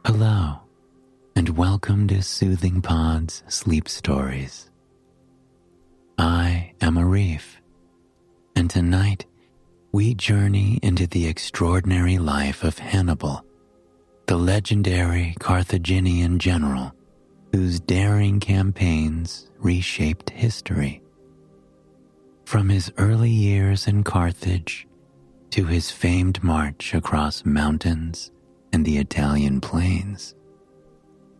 Hello, and welcome to Soothing Pod's Sleep Stories. I am Arif, and tonight we journey into the extraordinary life of Hannibal, the legendary Carthaginian general whose daring campaigns reshaped history. From his early years in Carthage to his famed march across mountains and the Italian plains,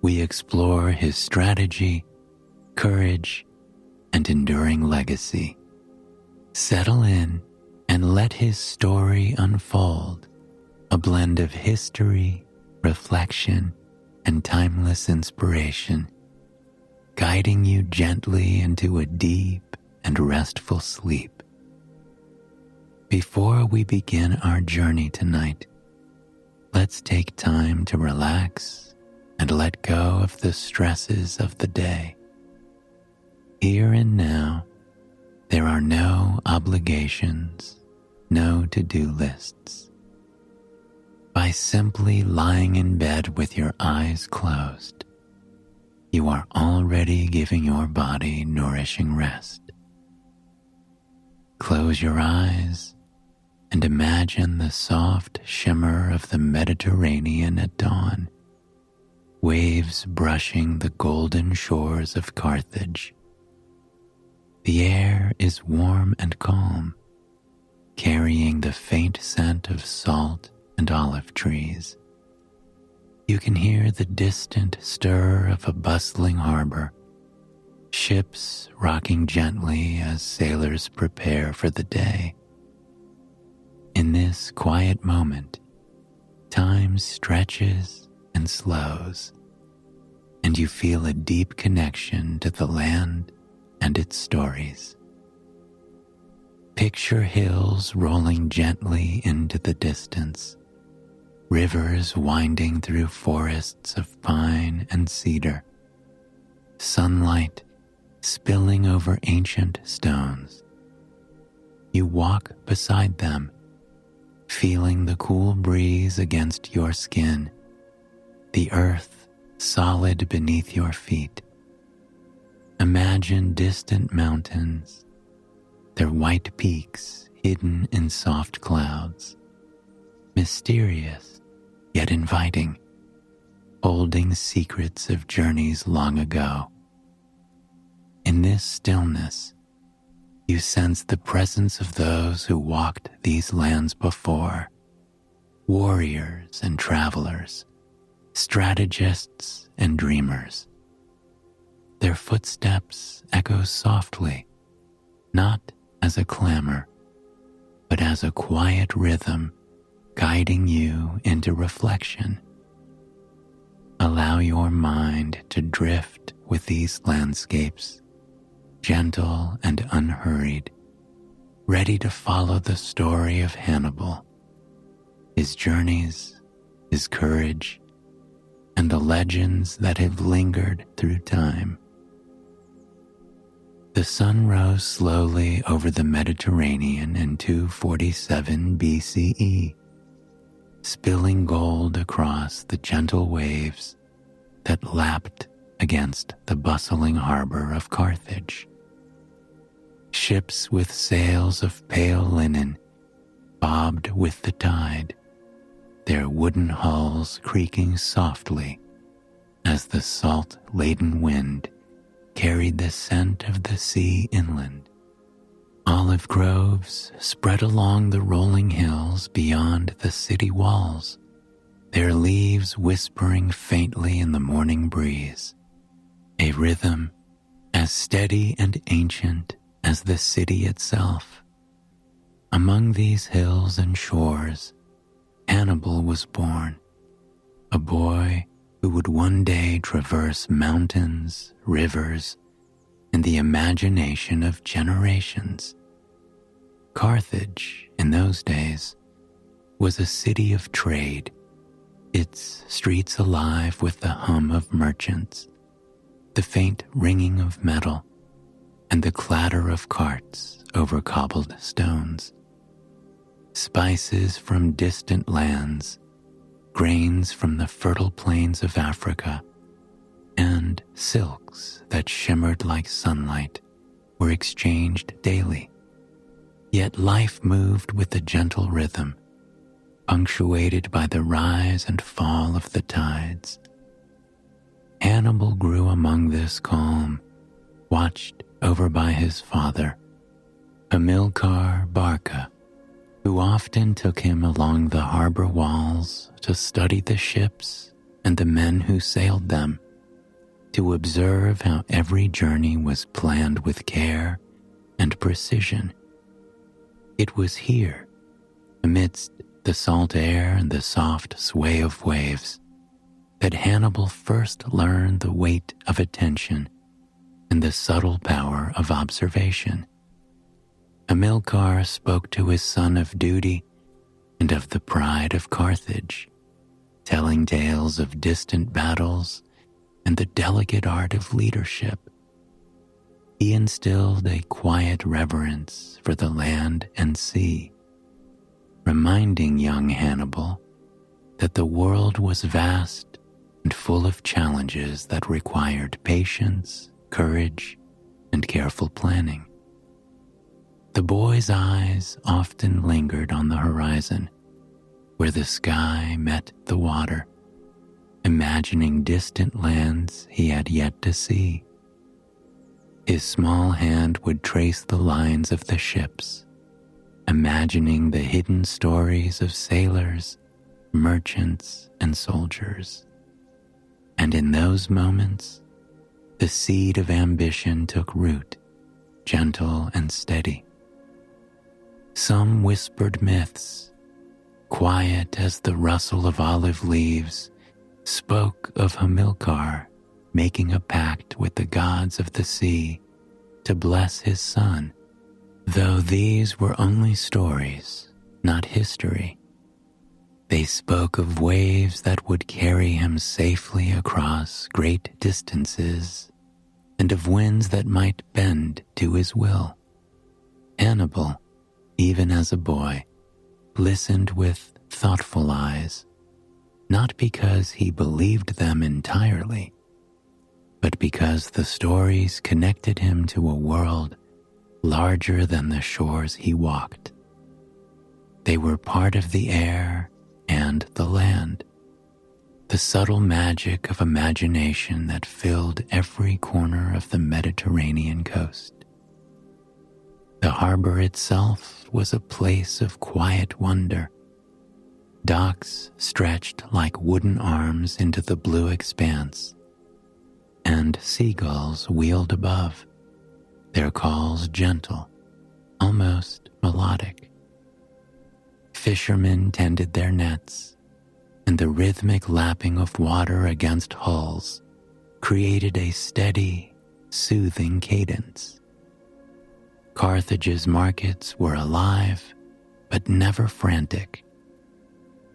we explore his strategy, courage, and enduring legacy. Settle in and let his story unfold, a blend of history, reflection, and timeless inspiration, guiding you gently into a deep and restful sleep. Before we begin our journey tonight, let's take time to relax and let go of the stresses of the day. Here and now, there are no obligations, no to-do lists. By simply lying in bed with your eyes closed, you are already giving your body nourishing rest. Close your eyes and imagine the soft shimmer of the Mediterranean at dawn, waves brushing the golden shores of Carthage. The air is warm and calm, carrying the faint scent of salt and olive trees. You can hear the distant stir of a bustling harbor, ships rocking gently as sailors prepare for the day. In this quiet moment, time stretches and slows, and you feel a deep connection to the land and its stories. Picture hills rolling gently into the distance, rivers winding through forests of pine and cedar, sunlight spilling over ancient stones. You walk beside them, feeling the cool breeze against your skin, the earth solid beneath your feet. Imagine distant mountains, their white peaks hidden in soft clouds, mysterious yet inviting, holding secrets of journeys long ago. In this stillness, you sense the presence of those who walked these lands before, warriors and travelers, strategists and dreamers. Their footsteps echo softly, not as a clamor, but as a quiet rhythm guiding you into reflection. Allow your mind to drift with these landscapes, gentle and unhurried, ready to follow the story of Hannibal, his journeys, his courage, and the legends that have lingered through time. The sun rose slowly over the Mediterranean in 247 BCE, spilling gold across the gentle waves that lapped against the bustling harbor of Carthage. Ships with sails of pale linen bobbed with the tide, their wooden hulls creaking softly as the salt-laden wind carried the scent of the sea inland. Olive groves spread along the rolling hills beyond the city walls, their leaves whispering faintly in the morning breeze, a rhythm as steady and ancient as the city itself. Among these hills and shores, Hannibal was born, a boy who would one day traverse mountains, rivers, and the imagination of generations. Carthage, in those days, was a city of trade, its streets alive with the hum of merchants, the faint ringing of metal, and the clatter of carts over cobbled stones. Spices from distant lands, grains from the fertile plains of Africa, and silks that shimmered like sunlight were exchanged daily. Yet life moved with a gentle rhythm, punctuated by the rise and fall of the tides. Hannibal grew among this calm, watched over by his father, Hamilcar Barca, who often took him along the harbor walls to study the ships and the men who sailed them, to observe how every journey was planned with care and precision. It was here, amidst the salt air and the soft sway of waves, that Hannibal first learned the weight of attention and the subtle power of observation. Hamilcar spoke to his son of duty and of the pride of Carthage, telling tales of distant battles and the delicate art of leadership. He instilled a quiet reverence for the land and sea, reminding young Hannibal that the world was vast and full of challenges that required patience, courage, and careful planning. The boy's eyes often lingered on the horizon, where the sky met the water, imagining distant lands he had yet to see. His small hand would trace the lines of the ships, imagining the hidden stories of sailors, merchants, and soldiers. And in those moments, the seed of ambition took root, gentle and steady. Some whispered myths, quiet as the rustle of olive leaves, spoke of Hamilcar making a pact with the gods of the sea to bless his son, though these were only stories, not history. They spoke of waves that would carry him safely across great distances and of winds that might bend to his will. Hannibal, even as a boy, listened with thoughtful eyes, not because he believed them entirely, but because the stories connected him to a world larger than the shores he walked. They were part of the air and the land, the subtle magic of imagination that filled every corner of the Mediterranean coast. The harbor itself was a place of quiet wonder. Docks stretched like wooden arms into the blue expanse, and seagulls wheeled above, their calls gentle, almost melodic. Fishermen tended their nets, and the rhythmic lapping of water against hulls created a steady, soothing cadence. Carthage's markets were alive, but never frantic,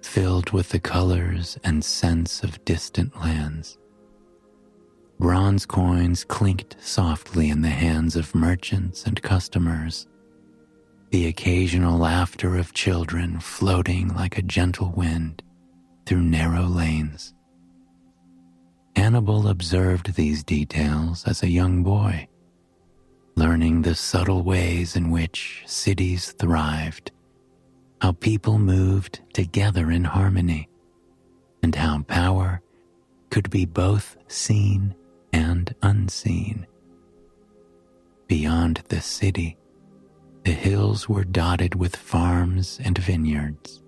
filled with the colors and scents of distant lands. Bronze coins clinked softly in the hands of merchants and customers, the occasional laughter of children floating like a gentle wind through narrow lanes. Hannibal observed these details as a young boy, learning the subtle ways in which cities thrived, how people moved together in harmony, and how power could be both seen and unseen. Beyond the city, the hills were dotted with farms and vineyards.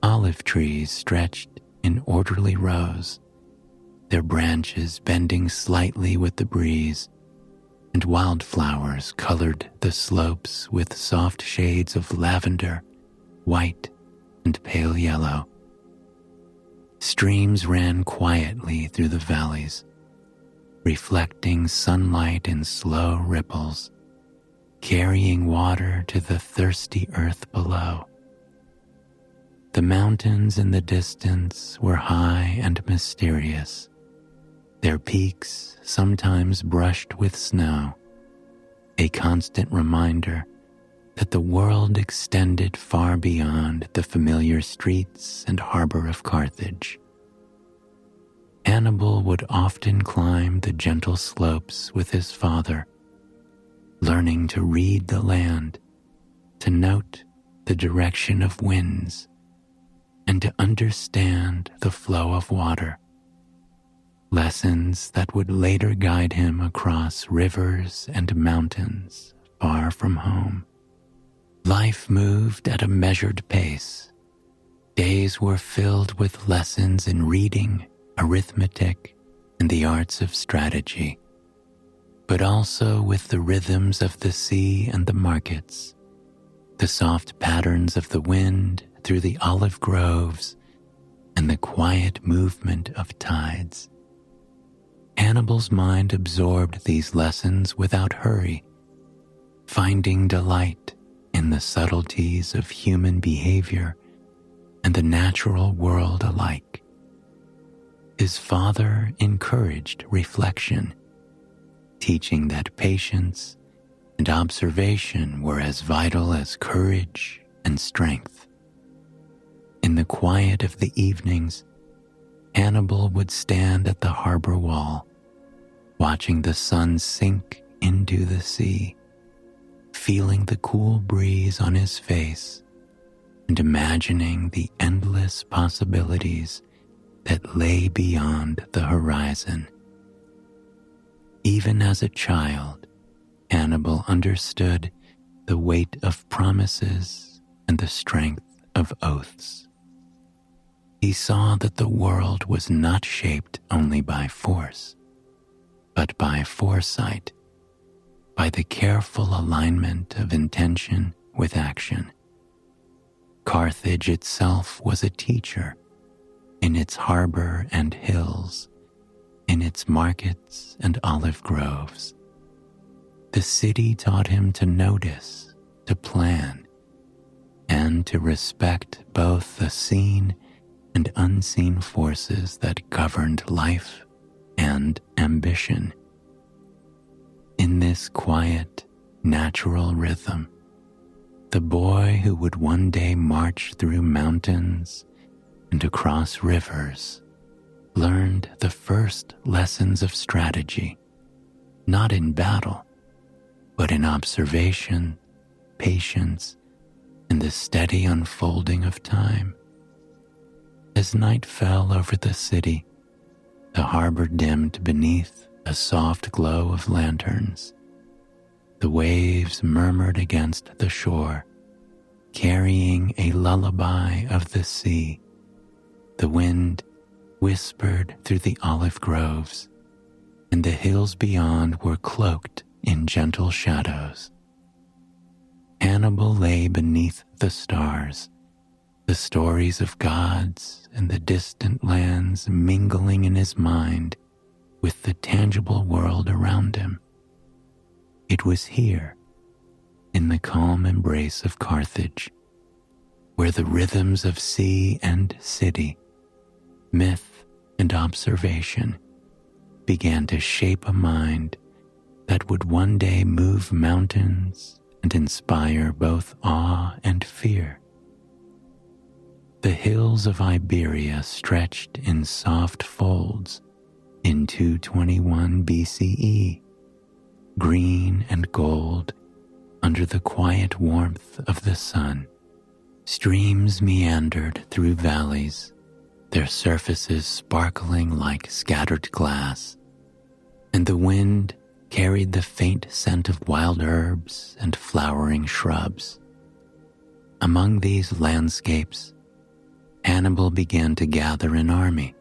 Olive trees stretched in orderly rows, their branches bending slightly with the breeze, and wildflowers colored the slopes with soft shades of lavender, white, and pale yellow. Streams ran quietly through the valleys, reflecting sunlight in slow ripples, carrying water to the thirsty earth below. The mountains in the distance were high and mysterious, their peaks sometimes brushed with snow, a constant reminder that the world extended far beyond the familiar streets and harbor of Carthage. Hannibal would often climb the gentle slopes with his father, learning to read the land, to note the direction of winds, and to understand the flow of water. Lessons that would later guide him across rivers and mountains far from home. Life moved at a measured pace. Days were filled with lessons in reading, arithmetic, and the arts of strategy, but also with the rhythms of the sea and the markets, the soft patterns of the wind through the olive groves, and the quiet movement of tides. Hannibal's mind absorbed these lessons without hurry, finding delight in the subtleties of human behavior and the natural world alike. His father encouraged reflection, teaching that patience and observation were as vital as courage and strength. In the quiet of the evenings, Hannibal would stand at the harbor wall, watching the sun sink into the sea, feeling the cool breeze on his face, and imagining the endless possibilities that lay beyond the horizon. Even as a child, Hannibal understood the weight of promises and the strength of oaths. He saw that the world was not shaped only by force, but by foresight, by the careful alignment of intention with action. Carthage itself was a teacher, in its harbor and hills, in its markets and olive groves. The city taught him to notice, to plan, and to respect both the seen and unseen forces that governed life and ambition. In this quiet, natural rhythm, the boy who would one day march through mountains and across rivers learned the first lessons of strategy, not in battle, but in observation, patience, and the steady unfolding of time. As night fell over the city, the harbor dimmed beneath a soft glow of lanterns. The waves murmured against the shore, carrying a lullaby of the sea. The wind whispered through the olive groves, and the hills beyond were cloaked in gentle shadows. Hannibal lay beneath the stars, the stories of gods and the distant lands mingling in his mind with the tangible world around him. It was here, in the calm embrace of Carthage, where the rhythms of sea and city, myth and observation began to shape a mind that would one day move mountains and inspire both awe and fear. The hills of Iberia stretched in soft folds in 221 BCE, green and gold under the quiet warmth of the sun. Streams meandered through valleys, their surfaces sparkling like scattered glass, and the wind carried the faint scent of wild herbs and flowering shrubs. Among these landscapes, Hannibal began to gather an army,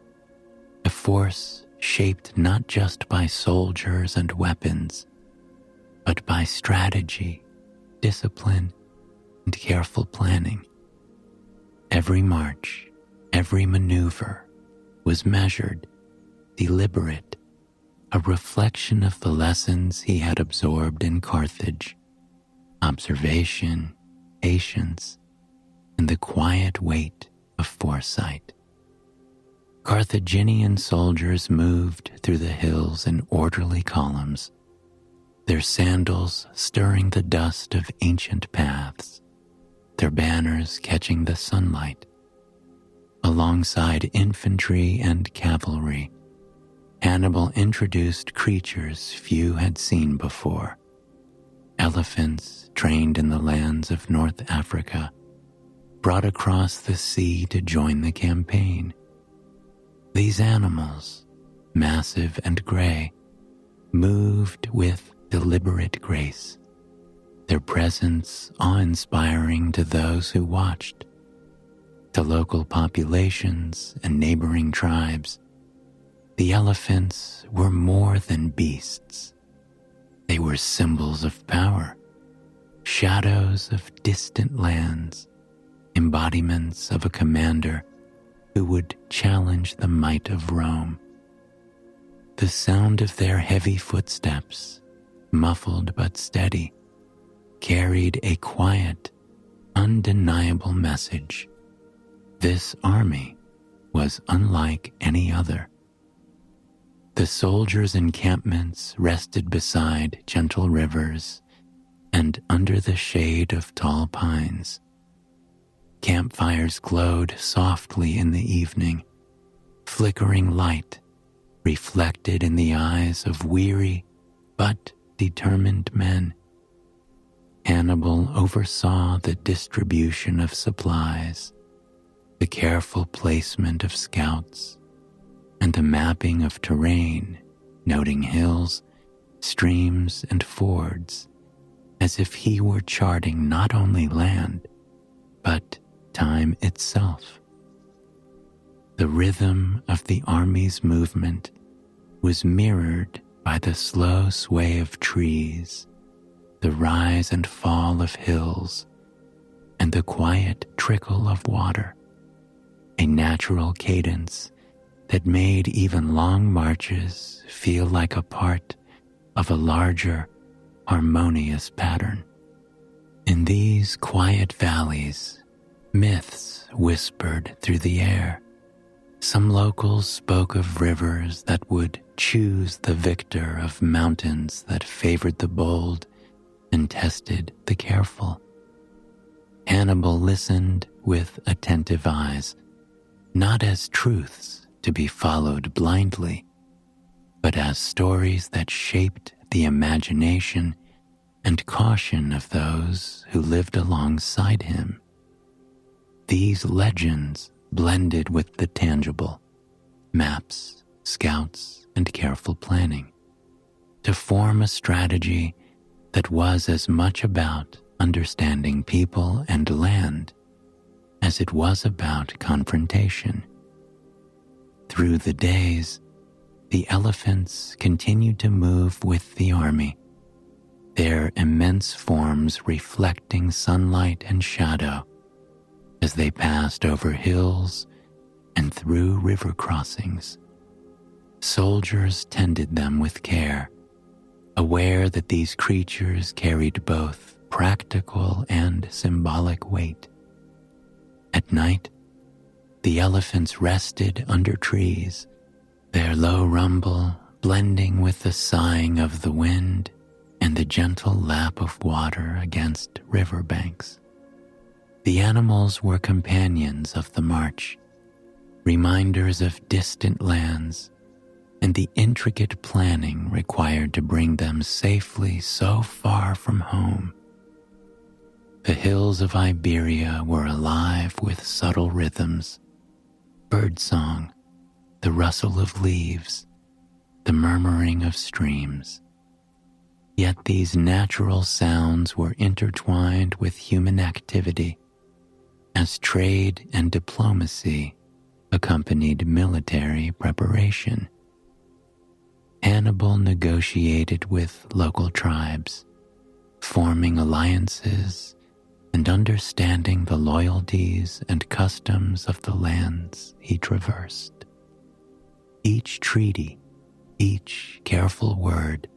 a force shaped not just by soldiers and weapons, but by strategy, discipline, and careful planning. Every march, every maneuver was measured, deliberate, a reflection of the lessons he had absorbed in Carthage: observation, patience, and the quiet weight of foresight. Carthaginian soldiers moved through the hills in orderly columns, their sandals stirring the dust of ancient paths, their banners catching the sunlight. Alongside infantry and cavalry, Hannibal introduced creatures few had seen before. Elephants trained in the lands of North Africa, brought across the sea to join the campaign. These animals, massive and gray, moved with deliberate grace, their presence awe-inspiring to those who watched. To local populations and neighboring tribes, the elephants were more than beasts. They were symbols of power, shadows of distant lands, embodiments of a commander who would challenge the might of Rome. The sound of their heavy footsteps, muffled but steady, carried a quiet, undeniable message. This army was unlike any other. The soldiers' encampments rested beside gentle rivers and under the shade of tall pines. Campfires glowed softly in the evening, flickering light reflected in the eyes of weary but determined men. Hannibal oversaw the distribution of supplies, the careful placement of scouts, and the mapping of terrain, noting hills, streams, and fords, as if he were charting not only land, but time itself. The rhythm of the army's movement was mirrored by the slow sway of trees, the rise and fall of hills, and the quiet trickle of water, a natural cadence that made even long marches feel like a part of a larger, harmonious pattern. In these quiet valleys, myths whispered through the air. Some locals spoke of rivers that would choose the victor, of mountains that favored the bold and tested the careful. Hannibal listened with attentive eyes, not as truths to be followed blindly, but as stories that shaped the imagination and caution of those who lived alongside him. These legends blended with the tangible, maps, scouts, and careful planning, to form a strategy that was as much about understanding people and land as it was about confrontation. Through the days, the elephants continued to move with the army, their immense forms reflecting sunlight and shadow as they passed over hills and through river crossings. Soldiers tended them with care, aware that these creatures carried both practical and symbolic weight. At night, the elephants rested under trees, their low rumble blending with the sighing of the wind and the gentle lap of water against river banks. The animals were companions of the march, reminders of distant lands and the intricate planning required to bring them safely so far from home. The hills of Iberia were alive with subtle rhythms, birdsong, the rustle of leaves, the murmuring of streams. Yet these natural sounds were intertwined with human activity, as trade and diplomacy accompanied military preparation. Hannibal negotiated with local tribes, forming alliances and understanding the loyalties and customs of the lands he traversed. Each treaty, each careful word,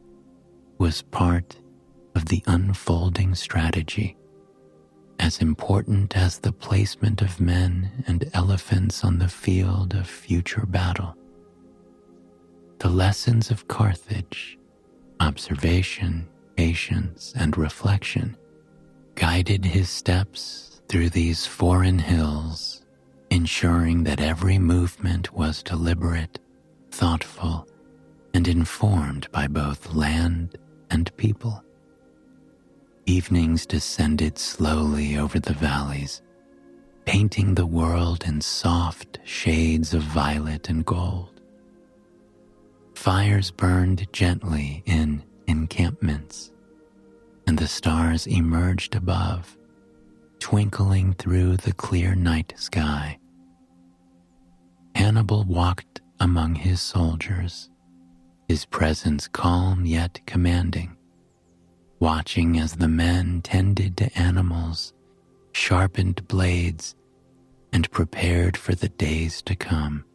was part of the unfolding strategy, as important as the placement of men and elephants on the field of future battle. The lessons of Carthage, observation, patience and reflection guided his steps through these foreign hills, ensuring that every movement was deliberate, thoughtful, and informed by both land and people. Evenings descended slowly over the valleys, painting the world in soft shades of violet and gold. Fires burned gently in encampments, and the stars emerged above, twinkling through the clear night sky. Hannibal walked among his soldiers, his presence calm yet commanding, watching as the men tended to animals, sharpened blades, and prepared for the days to come.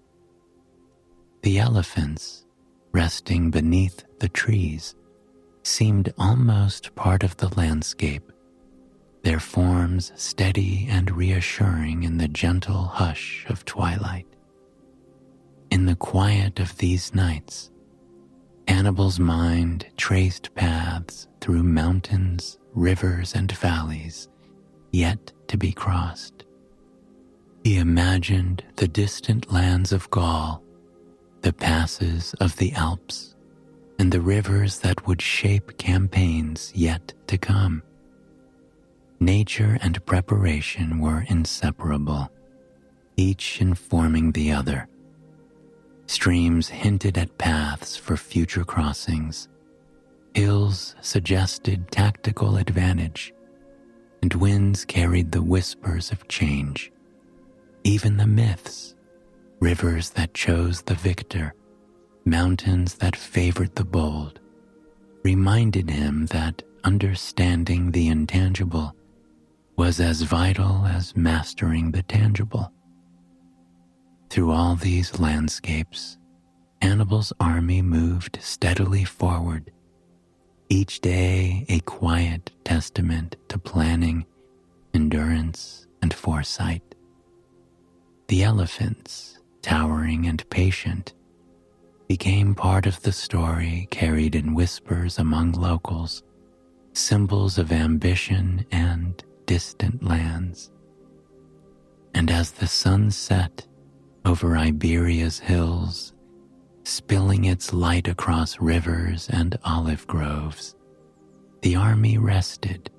The elephants, resting beneath the trees, seemed almost part of the landscape, their forms steady and reassuring in the gentle hush of twilight. In the quiet of these nights, Hannibal's mind traced paths through mountains, rivers, and valleys yet to be crossed. He imagined the distant lands of Gaul, the passes of the Alps, and the rivers that would shape campaigns yet to come. Nature and preparation were inseparable, each informing the other. Streams hinted at paths for future crossings, hills suggested tactical advantage, and winds carried the whispers of change. Even the myths, rivers that chose the victor, mountains that favored the bold, reminded him that understanding the intangible was as vital as mastering the tangible. Through all these landscapes, Hannibal's army moved steadily forward, each day a quiet testament to planning, endurance, and foresight. The elephants, towering and patient, became part of the story carried in whispers among locals, symbols of ambition and distant lands. And as the sun set over Iberia's hills, spilling its light across rivers and olive groves, the army rested,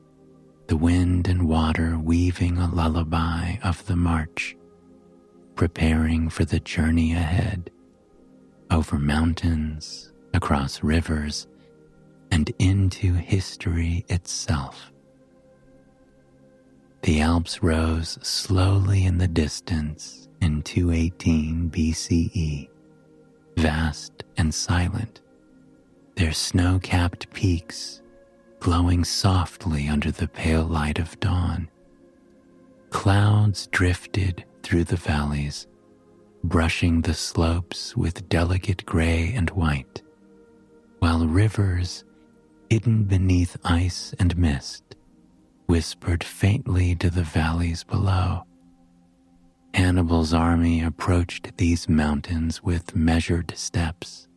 the wind and water weaving a lullaby of the march, preparing for the journey ahead, over mountains, across rivers, and into history itself. The Alps rose slowly in the distance in 218 BCE, vast and silent, their snow-capped peaks glowing softly under the pale light of dawn. Clouds drifted through the valleys, brushing the slopes with delicate gray and white, while rivers, hidden beneath ice and mist, whispered faintly to the valleys below. Hannibal's army approached these mountains with measured steps,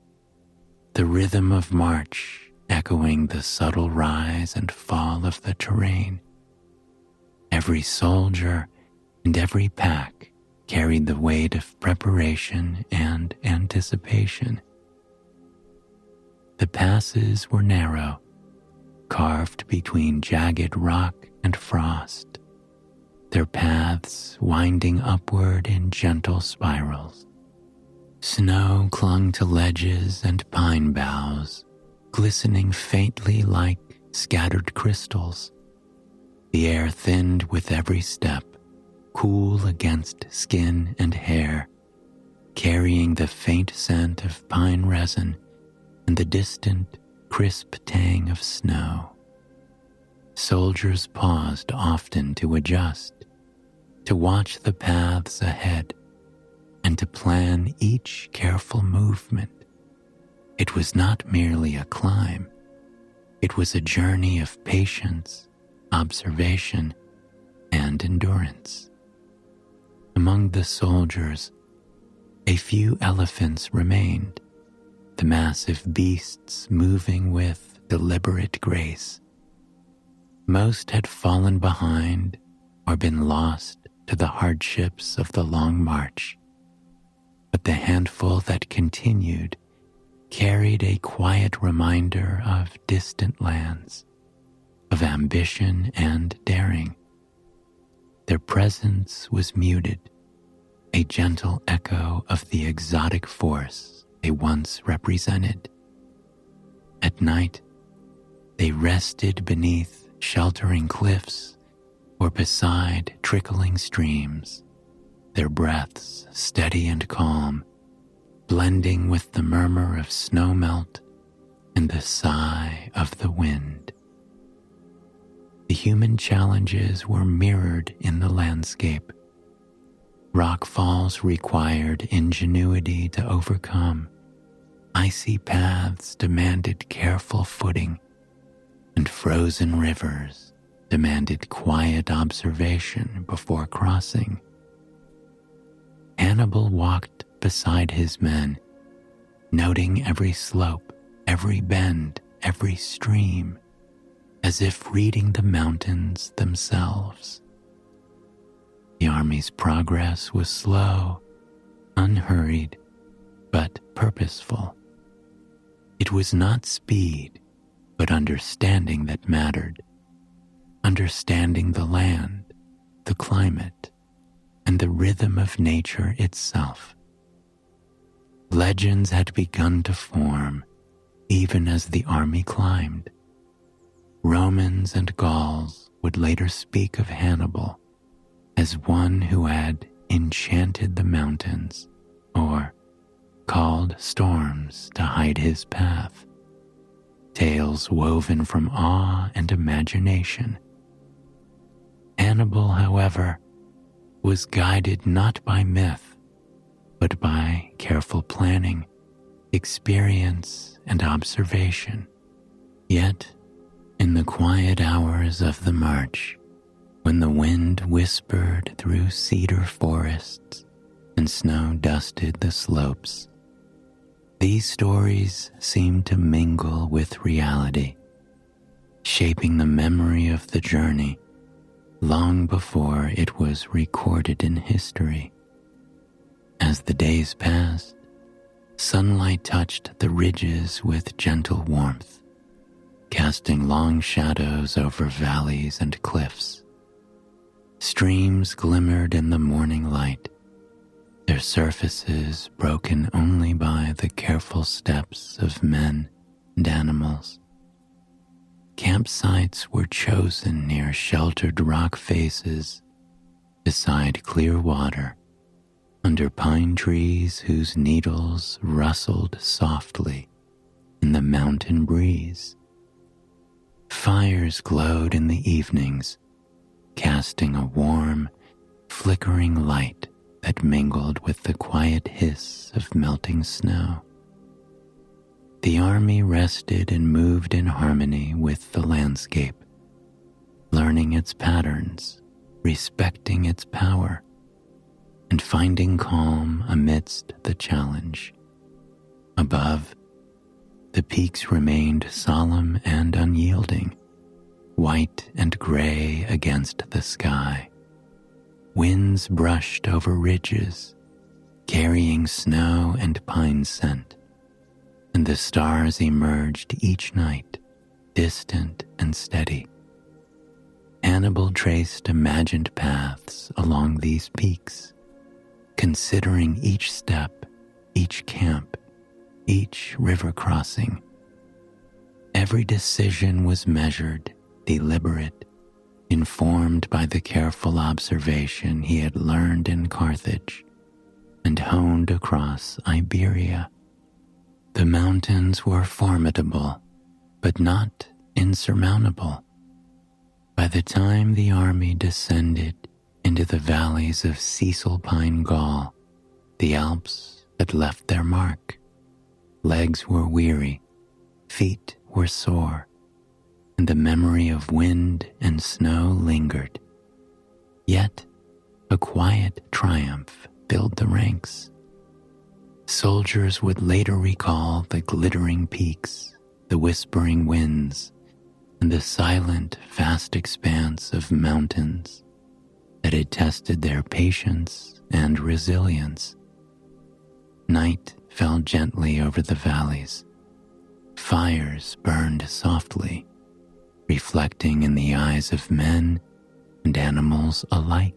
the rhythm of march echoing the subtle rise and fall of the terrain. Every soldier and every pack carried the weight of preparation and anticipation. The passes were narrow, carved between jagged rock and frost, their paths winding upward in gentle spirals. Snow clung to ledges and pine boughs, glistening faintly like scattered crystals. The air thinned with every step, cool against skin and hair, carrying the faint scent of pine resin and the distant, crisp tang of snow. Soldiers paused often to adjust, to watch the paths ahead, and to plan each careful movement. It was not merely a climb. It was a journey of patience, observation, and endurance. Among the soldiers, a few elephants remained, the massive beasts moving with deliberate grace. Most had fallen behind or been lost to the hardships of the long march, but the handful that continued carried a quiet reminder of distant lands, of ambition and daring. Their presence was muted, a gentle echo of the exotic force they once represented. At night, they rested beneath sheltering cliffs or beside trickling streams, their breaths steady and calm, blending with the murmur of snowmelt and the sigh of the wind. The human challenges were mirrored in the landscape. Rock falls required ingenuity to overcome. Icy paths demanded careful footing, and frozen rivers demanded quiet observation before crossing. Hannibal walked beside his men, noting every slope, every bend, every stream, as if reading the mountains themselves. The army's progress was slow, unhurried, but purposeful. It was not speed, but understanding that mattered. Understanding the land, the climate, and the rhythm of nature itself. Legends had begun to form even as the army climbed. Romans and Gauls would later speak of Hannibal as one who had enchanted the mountains or called storms to hide his path. Tales woven from awe and imagination. Hannibal, however, was guided not by myth, but by careful planning, experience, and observation. Yet, in the quiet hours of the march, when the wind whispered through cedar forests and snow dusted the slopes, these stories seemed to mingle with reality, shaping the memory of the journey long before it was recorded in history. As the days passed, sunlight touched the ridges with gentle warmth, casting long shadows over valleys and cliffs. Streams glimmered in the morning light, their surfaces broken only by the careful steps of men and animals. Campsites were chosen near sheltered rock faces, beside clear water, under pine trees whose needles rustled softly in the mountain breeze. Fires glowed in the evenings, casting a warm, flickering light that mingled with the quiet hiss of melting snow. The army rested and moved in harmony with the landscape, learning its patterns, respecting its power, and finding calm amidst the challenge. Above, the peaks remained solemn and unyielding, white and gray against the sky. Winds brushed over ridges, carrying snow and pine scent, and the stars emerged each night, distant and steady. Hannibal traced imagined paths along these peaks, considering each step, each camp, each river crossing. Every decision was measured, deliberate, informed by the careful observation he had learned in Carthage and honed across Iberia. The mountains were formidable, but not insurmountable. By the time the army descended into the valleys of Cisalpine Gaul, the Alps had left their mark. Legs were weary, feet were sore, and the memory of wind and snow lingered. Yet, a quiet triumph filled the ranks. Soldiers would later recall the glittering peaks, the whispering winds, and the silent, vast expanse of mountains that had tested their patience and resilience. Night fell gently over the valleys. Fires burned softly, reflecting in the eyes of men and animals alike.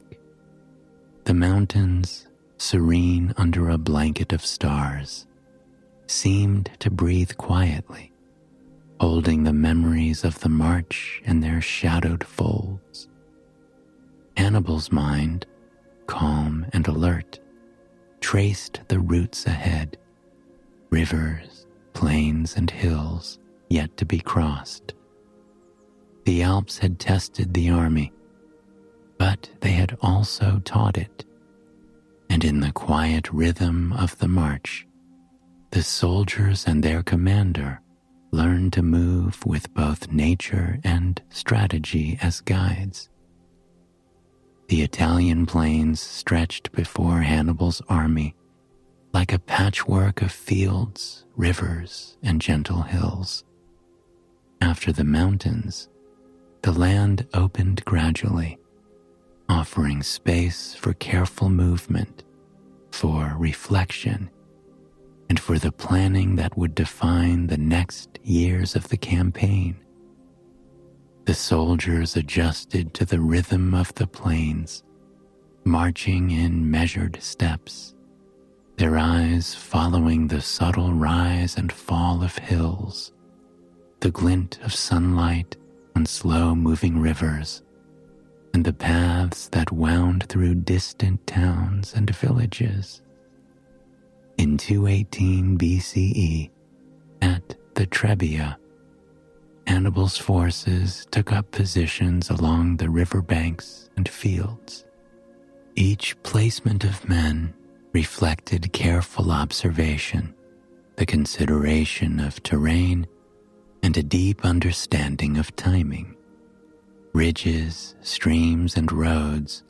The mountains, serene under a blanket of stars, seemed to breathe quietly, holding the memories of the march in their shadowed folds. Hannibal's mind, calm and alert, traced the routes ahead, rivers, plains, and hills yet to be crossed. The Alps had tested the army, but they had also taught it, and in the quiet rhythm of the march, the soldiers and their commander learned to move with both nature and strategy as guides. The Italian plains stretched before Hannibal's army like a patchwork of fields, rivers, and gentle hills. After the mountains, the land opened gradually, offering space for careful movement, for reflection, and for the planning that would define the next years of the campaign. The soldiers adjusted to the rhythm of the plains, marching in measured steps, their eyes following the subtle rise and fall of hills, the glint of sunlight on slow-moving rivers, and the paths that wound through distant towns and villages. In 218 BCE, at the Trebia, Hannibal's forces took up positions along the riverbanks and fields. Each placement of men reflected careful observation, the consideration of terrain, and a deep understanding of timing. Ridges, streams, and roads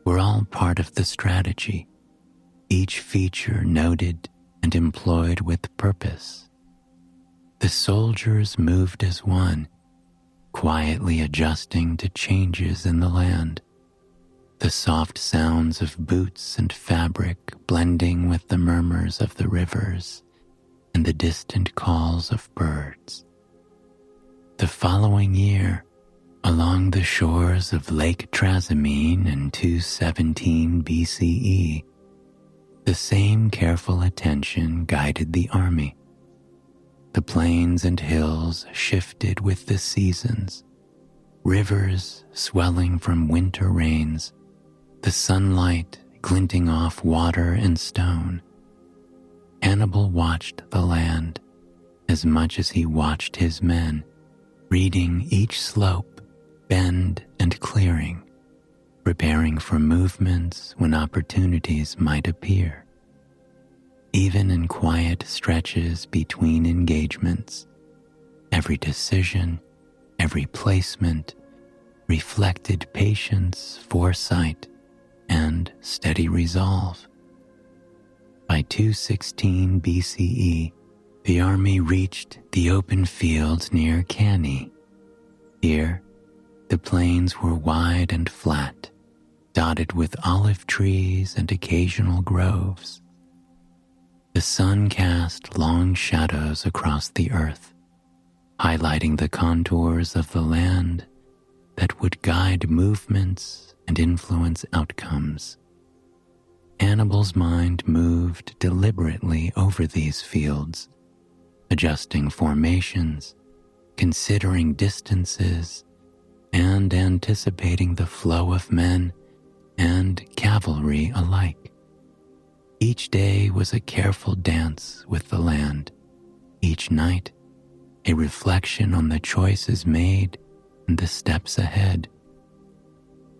were all part of the strategy, each feature noted and employed with purpose. The soldiers moved as one, quietly adjusting to changes in the land, the soft sounds of boots and fabric blending with the murmurs of the rivers and the distant calls of birds. The following year, along the shores of Lake Trasimene in 217 BCE, the same careful attention guided the army. The plains and hills shifted with the seasons, rivers swelling from winter rains, the sunlight glinting off water and stone. Hannibal watched the land as much as he watched his men, reading each slope, bend, and clearing, preparing for movements when opportunities might appear. Even in quiet stretches between engagements, every decision, every placement reflected patience, foresight, and steady resolve. By 216 BCE, the army reached the open fields near Cannae. Here, the plains were wide and flat, dotted with olive trees and occasional groves. The sun cast long shadows across the earth, highlighting the contours of the land that would guide movements and influence outcomes. Hannibal's mind moved deliberately over these fields, adjusting formations, considering distances, and anticipating the flow of men and cavalry alike. Each day was a careful dance with the land, each night a reflection on the choices made and the steps ahead.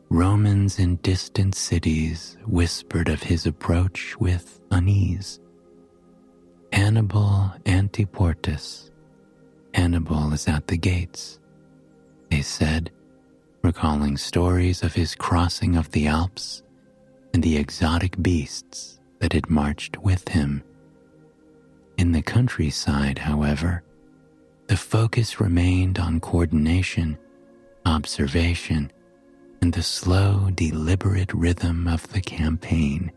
Romans in distant cities whispered of his approach with unease. Hannibal antiportus, Hannibal is at the gates, they said, recalling stories of his crossing of the Alps and the exotic beasts that had marched with him. In the countryside, however, The focus remained on coordination, observation, and the slow, deliberate rhythm of the campaign.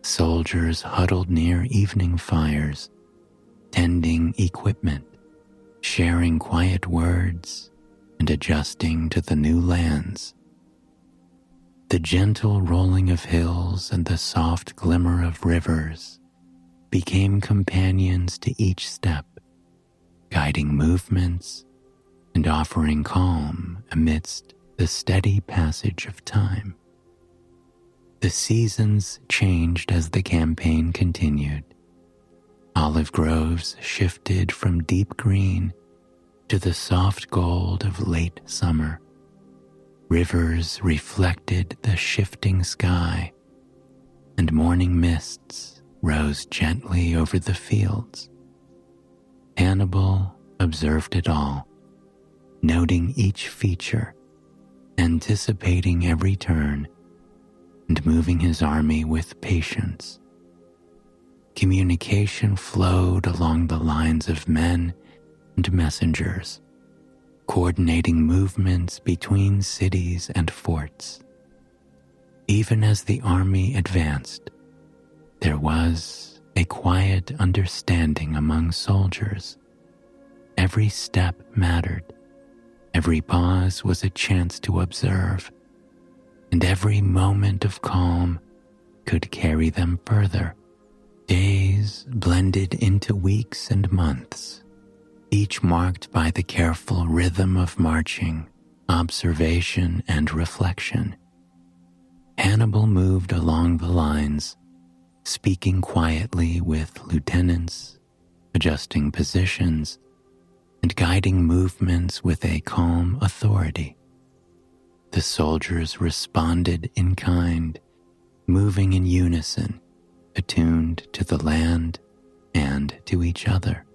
Soldiers huddled near evening fires, tending equipment, sharing quiet words, and adjusting to the new lands. The gentle rolling of hills and the soft glimmer of rivers became companions to each step, guiding movements and offering calm amidst the steady passage of time. The seasons changed as the campaign continued. Olive groves shifted from deep green to the soft gold of late summer. Rivers reflected the shifting sky, and morning mists rose gently over the fields. Hannibal observed it all, noting each feature, anticipating every turn, and moving his army with patience. Communication flowed along the lines of men and messengers, coordinating movements between cities and forts. Even as the army advanced, there was a quiet understanding among soldiers. Every step mattered. Every pause was a chance to observe, and every moment of calm could carry them further. Days blended into weeks and months, each marked by the careful rhythm of marching, observation, and reflection. Hannibal moved along the lines, speaking quietly with lieutenants, adjusting positions, and guiding movements with a calm authority. The soldiers responded in kind, moving in unison, attuned to the land and to each other.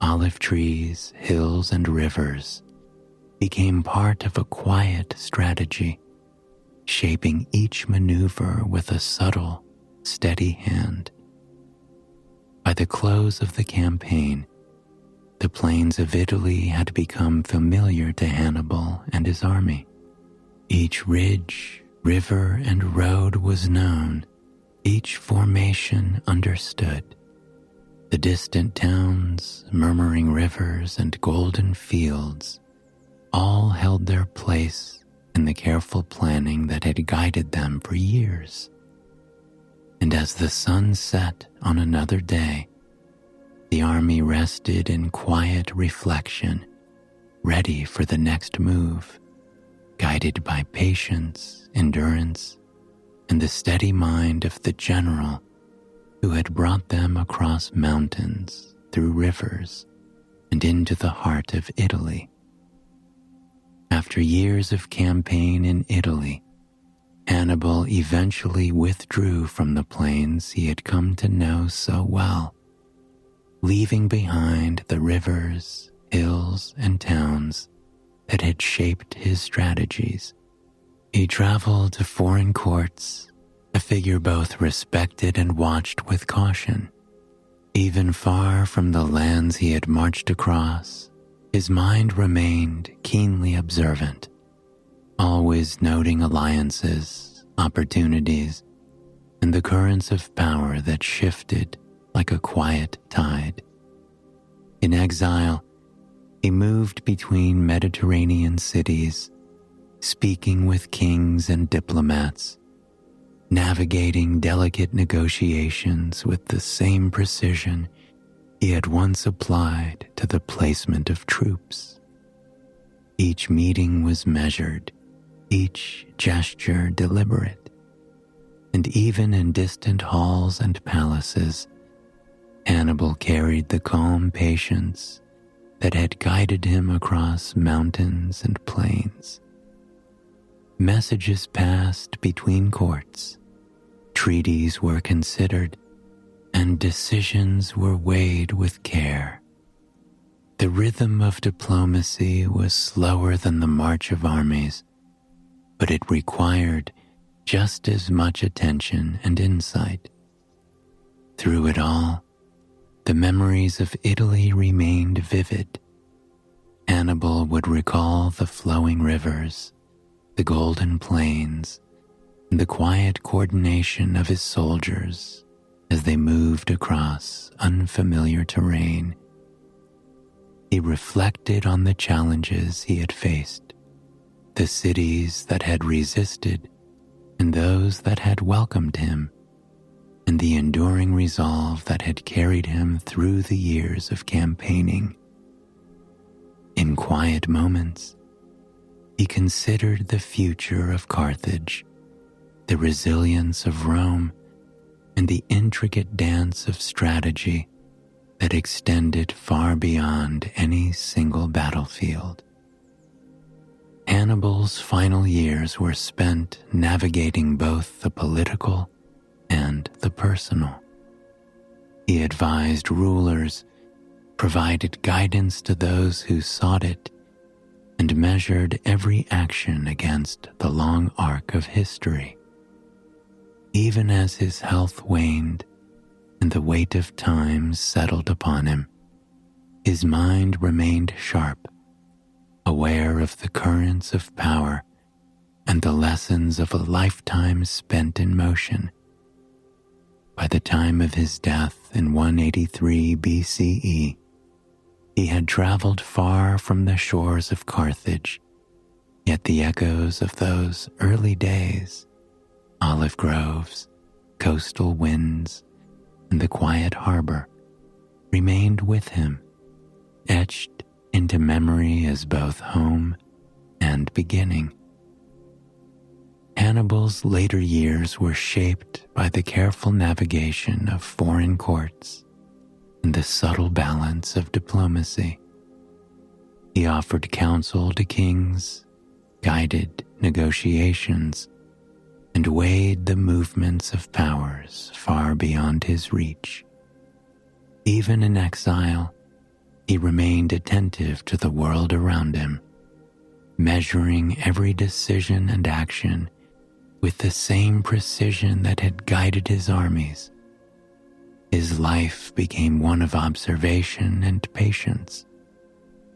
Olive trees, hills, and rivers became part of a quiet strategy, shaping each maneuver with a subtle, steady hand. By the close of the campaign, the plains of Italy had become familiar to Hannibal and his army. Each ridge, river, and road was known, each formation understood. The distant towns, murmuring rivers, and golden fields all held their place in the careful planning that had guided them for years. And as the sun set on another day, the army rested in quiet reflection, ready for the next move, guided by patience, endurance, and the steady mind of the general who had brought them across mountains, through rivers, and into the heart of Italy. After years of campaign in Italy, Hannibal eventually withdrew from the plains he had come to know so well, leaving behind the rivers, hills, and towns that had shaped his strategies. He traveled to foreign courts, a figure both respected and watched with caution. Even far from the lands he had marched across, his mind remained keenly observant, always noting alliances, opportunities, and the currents of power that shifted like a quiet tide. In exile, he moved between Mediterranean cities, speaking with kings and diplomats, navigating delicate negotiations with the same precision he had once applied to the placement of troops. Each meeting was measured, each gesture deliberate, and even in distant halls and palaces, Hannibal carried the calm patience that had guided him across mountains and plains. Messages passed between courts, treaties were considered, and decisions were weighed with care. The rhythm of diplomacy was slower than the march of armies, but it required just as much attention and insight. Through it all, the memories of Italy remained vivid. Hannibal would recall the flowing rivers, the golden plains, and the quiet coordination of his soldiers as they moved across unfamiliar terrain. He reflected on the challenges he had faced, the cities that had resisted and those that had welcomed him, and the enduring resolve that had carried him through the years of campaigning. In quiet moments, he considered the future of Carthage, the resilience of Rome, and the intricate dance of strategy that extended far beyond any single battlefield. Hannibal's final years were spent navigating both the political and the personal. He advised rulers, provided guidance to those who sought it, and measured every action against the long arc of history. Even as his health waned and the weight of time settled upon him, his mind remained sharp, aware of the currents of power and the lessons of a lifetime spent in motion. By the time of his death in 183 BCE, he had traveled far from the shores of Carthage, yet the echoes of those early days, olive groves, coastal winds, and the quiet harbor, remained with him, etched into memory as both home and beginning. Hannibal's later years were shaped by the careful navigation of foreign courts and the subtle balance of diplomacy. He offered counsel to kings, guided negotiations, and weighed the movements of powers far beyond his reach. Even in exile, he remained attentive to the world around him, measuring every decision and action with the same precision that had guided his armies. His life became one of observation and patience,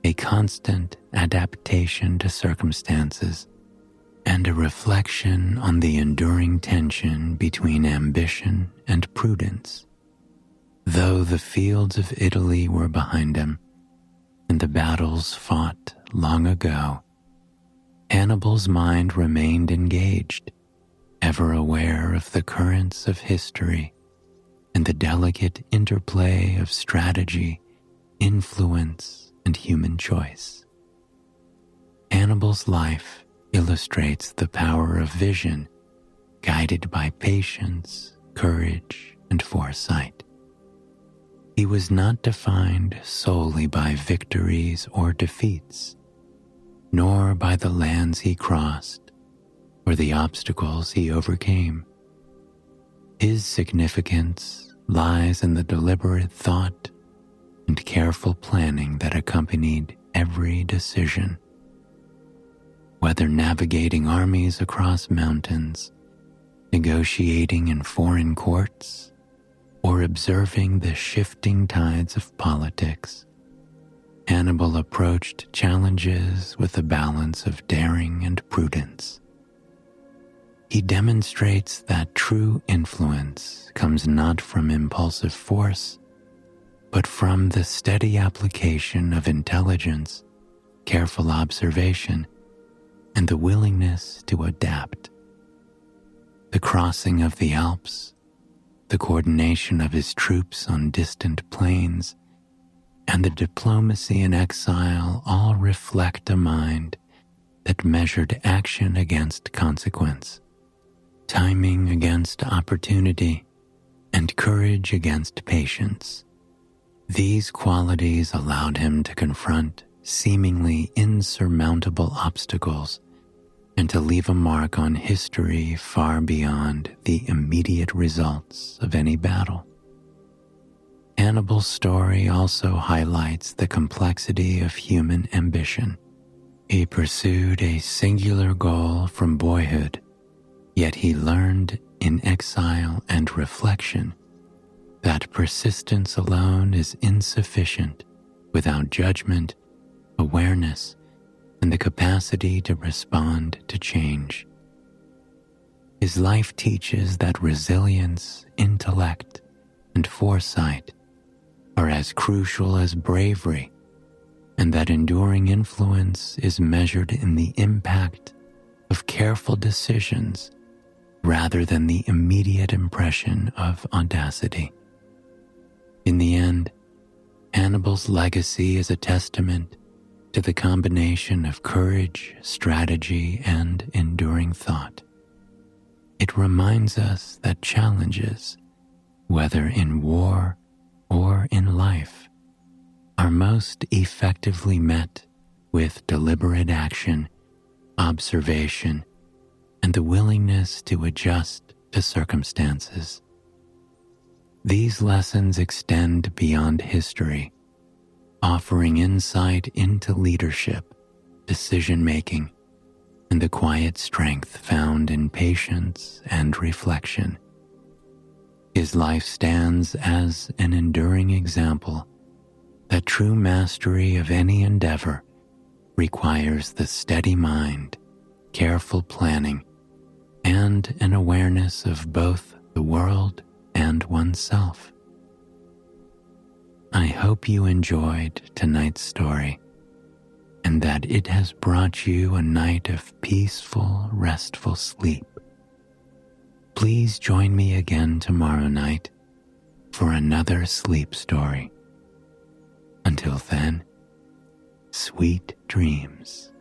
a constant adaptation to circumstances, and a reflection on the enduring tension between ambition and prudence. Though the fields of Italy were behind him, and the battles fought long ago, Hannibal's mind remained engaged, ever aware of the currents of history and the delicate interplay of strategy, influence, and human choice. Hannibal's life illustrates the power of vision, guided by patience, courage, and foresight. He was not defined solely by victories or defeats, nor by the lands he crossed or the obstacles he overcame. His significance lies in the deliberate thought and careful planning that accompanied every decision. Whether navigating armies across mountains, negotiating in foreign courts, or observing the shifting tides of politics, Hannibal approached challenges with a balance of daring and prudence. He demonstrates that true influence comes not from impulsive force, but from the steady application of intelligence, careful observation, and the willingness to adapt. The crossing of the Alps, the coordination of his troops on distant plains, and the diplomacy in exile all reflect a mind that measured action against consequence, timing against opportunity, and courage against patience. These qualities allowed him to confront seemingly insurmountable obstacles and to leave a mark on history far beyond the immediate results of any battle. Hannibal's story also highlights the complexity of human ambition. He pursued a singular goal from boyhood, yet he learned in exile and reflection that persistence alone is insufficient without judgment, awareness, and the capacity to respond to change. His life teaches that resilience, intellect, and foresight are as crucial as bravery, and that enduring influence is measured in the impact of careful decisions rather than the immediate impression of audacity. In the end, Hannibal's legacy is a testament to the combination of courage, strategy, and enduring thought. It reminds us that challenges, whether in war or in life, are most effectively met with deliberate action, observation, and the willingness to adjust to circumstances. These lessons extend beyond history, offering insight into leadership, decision-making, and the quiet strength found in patience and reflection. His life stands as an enduring example that true mastery of any endeavor requires the steady mind, careful planning, and an awareness of both the world and oneself. I hope you enjoyed tonight's story and that it has brought you a night of peaceful, restful sleep. Please join me again tomorrow night for another sleep story. Until then, sweet dreams.